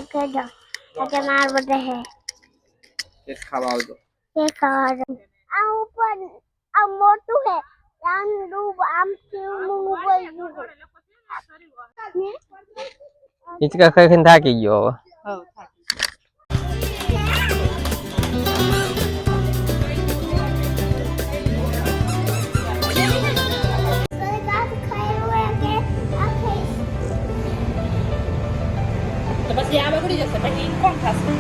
आके दो आके मार बड़े है केक खावा आवજો ये खावा आ ऊपर आ मोटू है रांडू आम से मुंगल હિંચકા ખાઈ ખાઈને થાકી ગયો હવે તો પછી આ બગડી જશે પછી કોણ ખાશે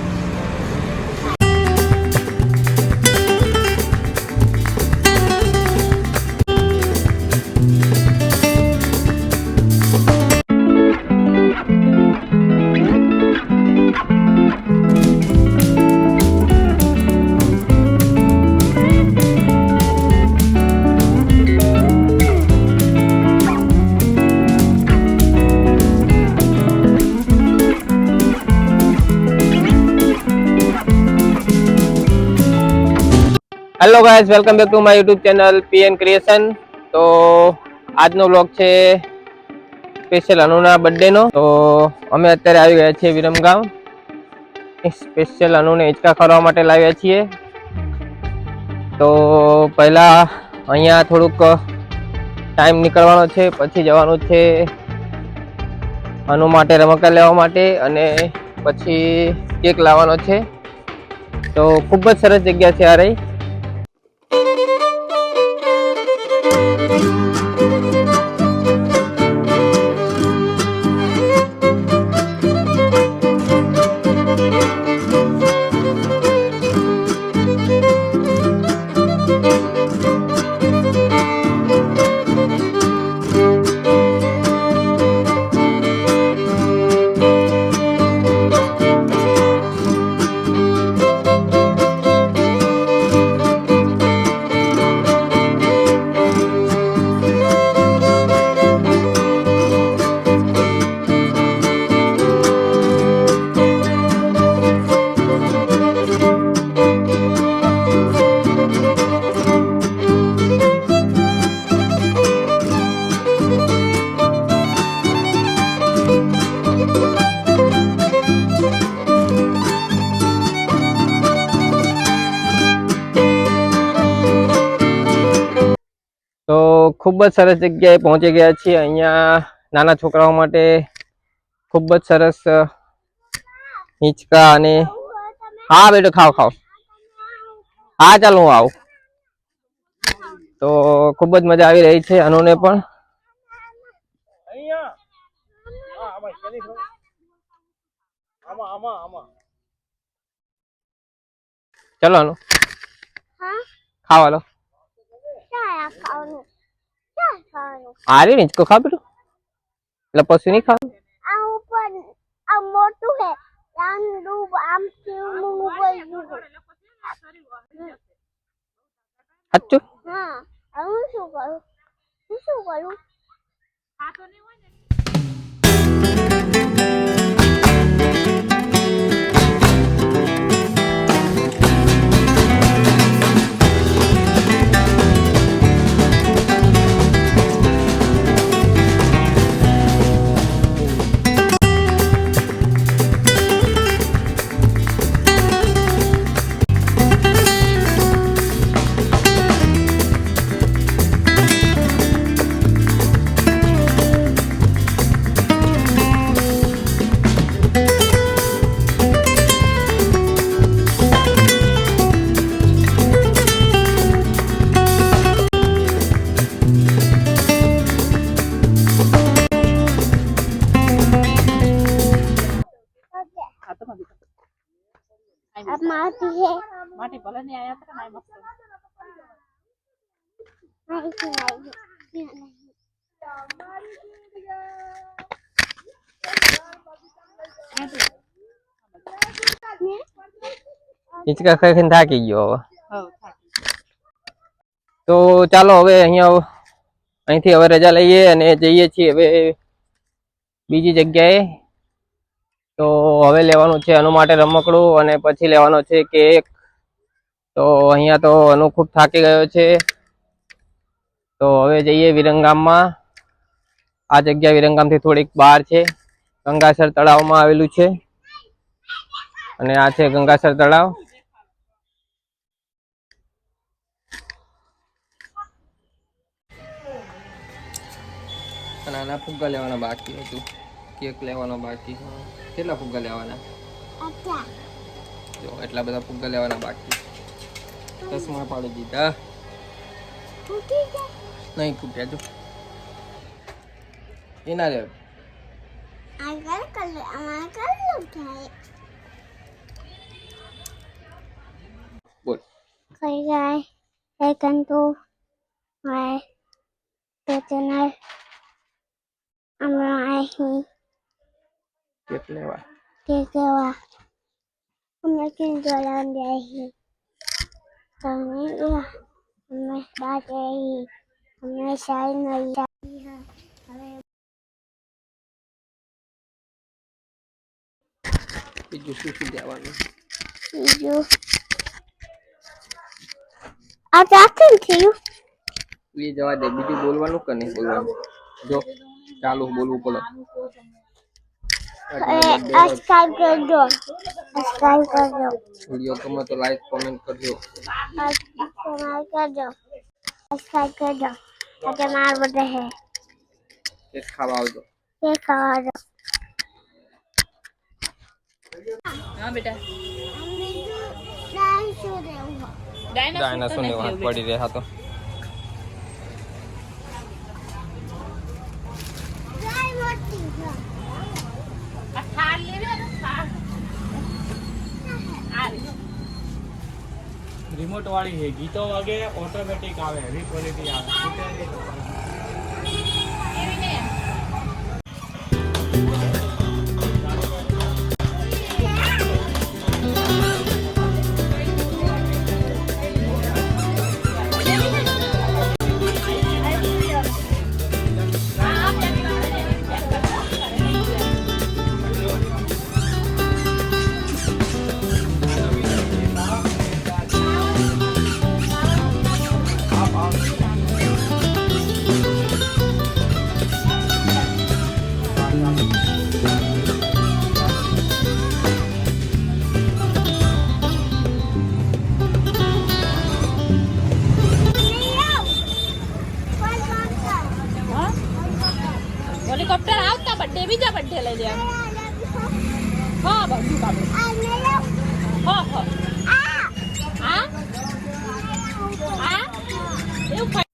hello guys, welcome back to my YouTube channel PN creation. તો આજનો વ્લોગ છે સ્પેશિયલ અનુના બર્થડે નો। તો અમે અત્યારે આવી ગયા છીએ વિરમગામ, સ્પેશિયલ અનુને હિંચકા ખવડાવવા માટે લાવ્યા છીએ। તો પહેલા અહીંયા થોડુંક ટાઈમ નીકળવાનો છે, પછી જવાનું છે અનુ માટે રમકડા લેવા માટે અને પછી કેક લાવવાનો છે। તો ખૂબ જ સરસ જગ્યા છે આ રહી। તો ખૂબ જ સરસ જગ્યાએ પહોંચી ગયા છીએ। અહીંયા નાના છોકરાઓ માટે ખૂબ જ સરસ હિંચકા અને હા બેટો ખાઓ ખાઓ, હા ચાલો હું આવું। તો ખૂબ જ મજા આવી રહી છે અનુને પણ। ચલો અનુ ખાવા લો। आ रही नहीं, इसको खा बेटो, लपसी नहीं खा। ऊपर आ मोटू है रांडू आम से मुंगल अच्छो हां હું શું કરું આ તો નહીં હોય ને। अब माटी है, માટી ભલે નહીં આયા તો ના મસ્ત હિંચકા ખાઈ ખાઈને થાકી ગયો હવે। હવ થાકી તો ચાલો હવે અહીંથી હવે રજા લઈએ અને જઈએ છીએ હવે બીજી જગ્યાએ। તો હવે લેવાનું છે અનુ માટે રમકડું અને પછી લેવાનો છે કેક। તો અહીંયા તો અનુ ખૂબ થાકી ગયો છે। તો હવે જઈએ વિરમગામમાં। આ જગ્યા વિરમગામથી થોડીક બહાર છે, ગંગાસર તળાવમાં આવેલું છે। અને આ છે ગંગાસર તળાવ. અને આના ફુગ્ગા લેવાના બાકી હતું, કેક લેવાનો બાકી. કેટલા ફુગ્ગા લેવાના? જો એટલા બધા ફુગ્ગા લેવાના બાકી. ચશ્મા પાડી દીધા. નહીં ફૂટ્યા. જો એના લે બોલ. Hey guys, welcome to my channel. અહીં કેક લેવા કેવા અમે કેમ જોડાણ જાય તમે અમે બાત રહી અમે શાય નહીં હવે બીજું શું શું લેવાનું? બીજું આ ચાકન થયું એ જવા દે. બીજું બોલવાનું કે નહીં બોલવાનું? જો ચાલુ બોલવું પડે. સબસ્ક્રાઇબ કરજો, સબસ્ક્રાઇબ કરજો, વિડીયો ગમે તો લાઈક કોમેન્ટ કરજો, કોમેન્ટ કરજો, સબસ્ક્રાઇબ કરજો. આજે માર બર્થડે હે. કેક ખાવા આવજો. કેક ખાવા હા બેટા ડાયનાસોર ની વાત પડી રહ્યા તો આ થાળ લેવી ને થાળ આ रिमोट वाली है, गीतों वगे ऑटोमेटिक आवे, हेवी क्वालिटी आवे. એવી ને હેલિકોપ્ટર આવતા બર્થડે બીજા બર્થડે લઈ લેવાનું. હા બધું કાપડ હા હા હા હા એવું ખાય.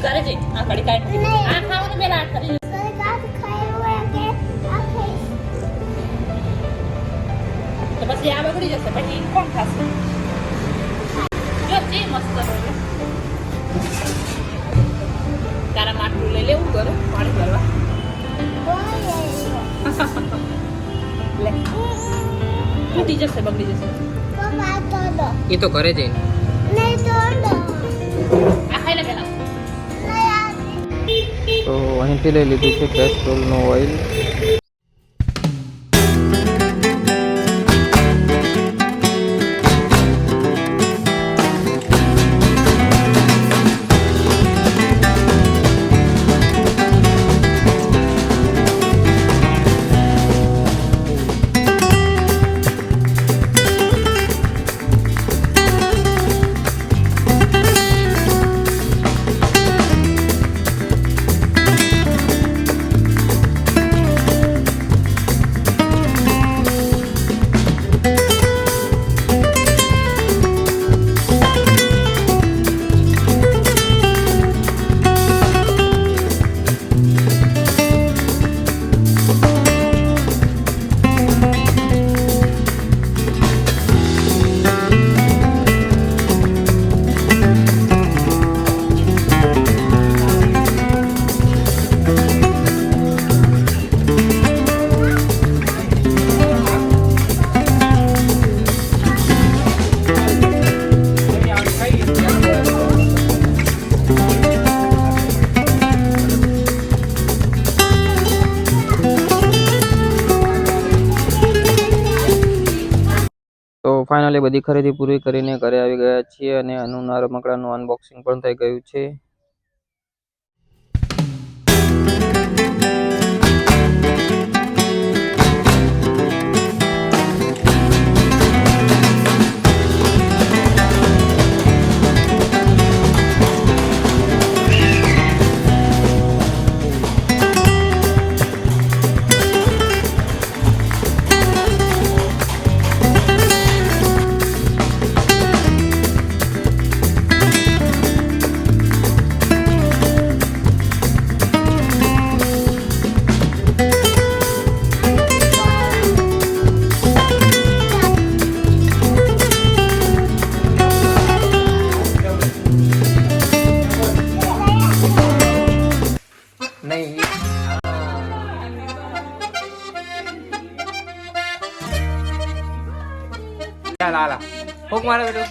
કરે છે આ કડી કાઢ આ ખાવાનું મેલા આ કરી તો પછી આ બગડી જશે પછી કોણ ખાશે? જો જે મસ્ત તારા માટલું લઈ લેવું કરો પાણી ભરવા લે તૂટી જશે બગડી જશે. એ તો કરે જઈને આ ખાઈ લે પેલા તો અહીંથી લઈ લીધું છે કેસ્ટ્રોલનું ઓઇલ. ફાઇનલી બધી ખરીદી પૂરી કરીને ઘરે આવી ગયા છીએ અને અનુના રમકડાનું અનબોક્સિંગ પણ થઈ ગયું છે. નહીં ચાલ આલા ફૂક મારે બેટો.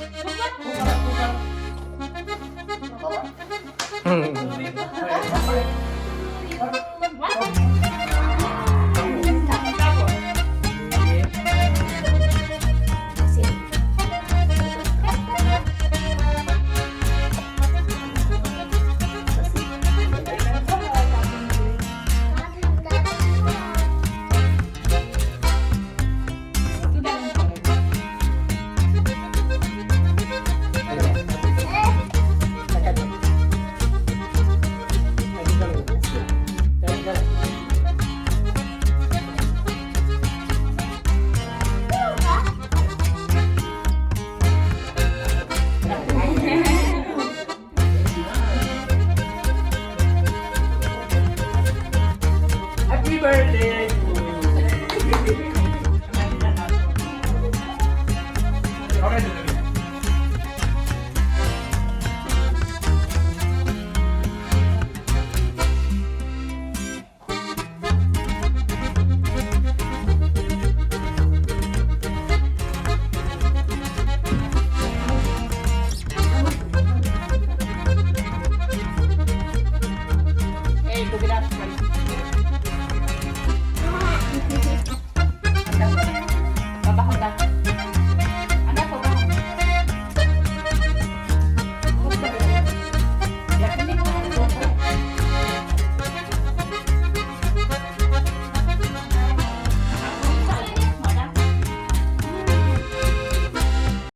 Happy birthday